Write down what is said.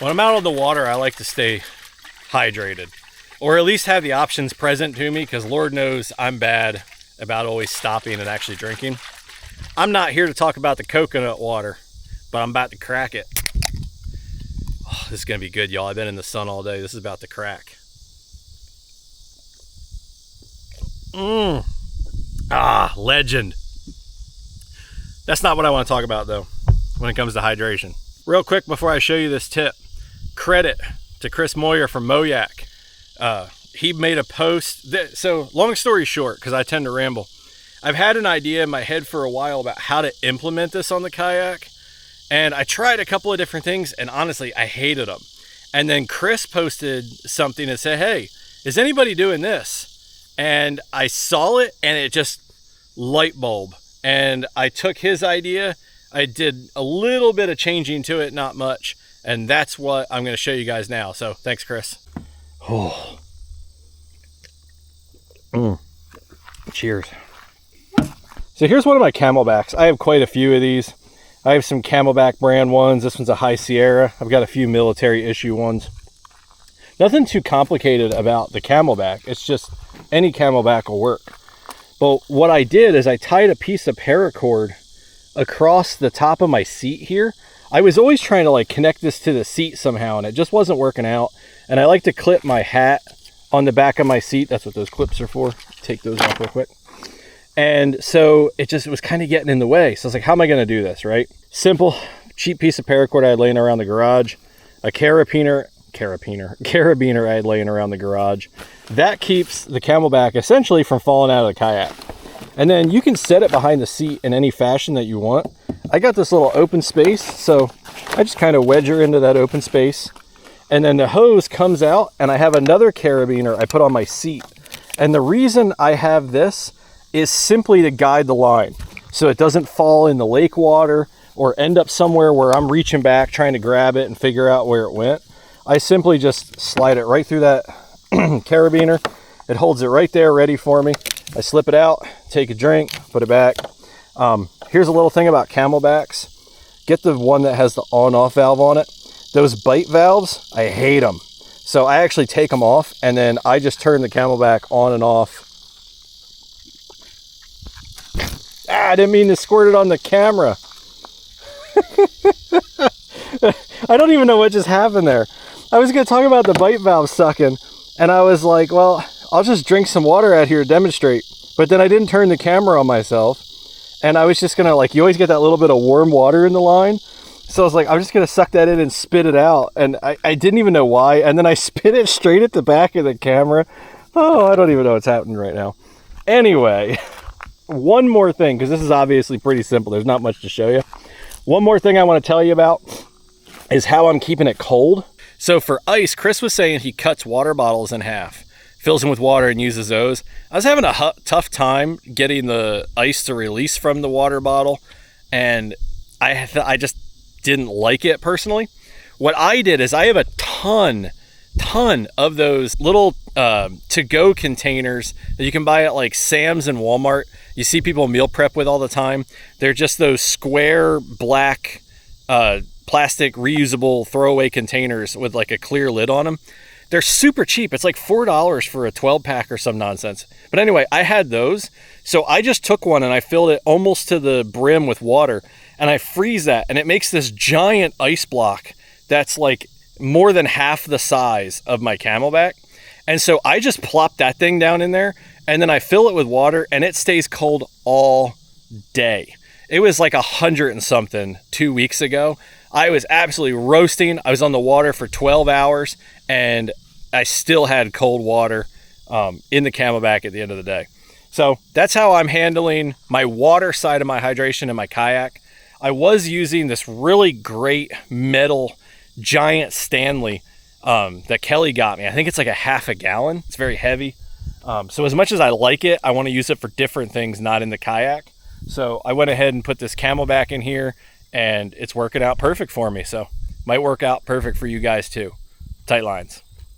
When I'm out on the water, I like to stay hydrated, or at least have the options present to me, because Lord knows I'm bad about always stopping and actually drinking. I'm not here to talk about the coconut water, but I'm about to crack it. Oh, this is gonna be good, y'all. I've been in the sun all day. This is about to crack. Legend. That's not what I want to talk about though when it comes to hydration. Real quick before I show you this tip, credit to Chris Moyer from Moyak. He made a post so long story short, because I tend to ramble, I've had an idea in my head for a while about how to implement this on the kayak, and I tried a couple of different things, and honestly I hated them. And then Chris posted something and said, hey, is anybody doing this? And I saw it and it just light bulb, and I took his idea. I did a little bit of changing to it, not much, and that's what I'm going to show you guys now. So thanks, Chris. Oh. Cheers. So here's one of my Camelbacks. I have quite a few of these. I have some Camelback brand ones. This one's a High Sierra. I've got a few military issue ones. Nothing too complicated about the Camelback. It's just any Camelback will work. But what I did is I tied a piece of paracord across the top of my seat here. I was always trying to like connect this to the seat somehow, and it just wasn't working out. And I like to clip my hat on the back of my seat. That's what those clips are for. Take those off real quick. And so it was kind of getting in the way. So I was like, how am I going to do this, right? Simple, cheap piece of paracord I had laying around the garage, a carabiner I had laying around the garage. That keeps the Camelback essentially from falling out of the kayak. And then you can set it behind the seat in any fashion that you want. I got this little open space, so I just kind of wedge her into that open space. And then the hose comes out, and I have another carabiner I put on my seat. And the reason I have this is simply to guide the line, so it doesn't fall in the lake water or end up somewhere where I'm reaching back trying to grab it and figure out where it went. I simply just slide it right through that carabiner. It holds it right there ready for me. I slip it out, take a drink, put it back. Here's a little thing about Camelbacks. Get the one that has the on-off valve on it. Those bite valves, I hate them. So I actually take them off, and then I just turn the Camelback on and off. I didn't mean to squirt it on the camera. I don't even know what just happened there. I was going to talk about the bite valve sucking, and I was like, well, I'll just drink some water out here to demonstrate. But then I didn't turn the camera on myself, and I was just going to, like, you always get that little bit of warm water in the line. So I was like, I'm just going to suck that in and spit it out. And I didn't even know why. And then I spit it straight at the back of the camera. Oh, I don't even know what's happening right now. Anyway, one more thing, because this is obviously pretty simple. There's not much to show you. One more thing I want to tell you about is how I'm keeping it cold. So for ice, Chris was saying he cuts water bottles in half, fills them with water and uses those. I was having a tough time getting the ice to release from the water bottle, and I just didn't like it personally. What I did is I have a ton of those little to-go containers that you can buy at like Sam's and Walmart. You see people meal prep with all the time. They're just those square black plastic reusable throwaway containers with like a clear lid on them. They're super cheap. It's like $4 for a 12 pack or some nonsense. But anyway, I had those. So I just took one and I filled it almost to the brim with water, and I freeze that, and it makes this giant ice block that's like more than half the size of my Camelback. And so I just plop that thing down in there, and then I fill it with water, and it stays cold all day. It was like 100 and something 2 weeks ago. I was absolutely roasting. I was on the water for 12 hours, and I still had cold water in the Camelback at the end of the day. So that's how I'm handling my water side of my hydration in my kayak. I was using this really great metal giant Stanley that Kelly got me. I think it's like a half a gallon. It's very heavy. So as much as I like it, I want to use it for different things, not in the kayak. So I went ahead and put this Camelback in here, and it's working out perfect for me. So might work out perfect for you guys too. Tight lines.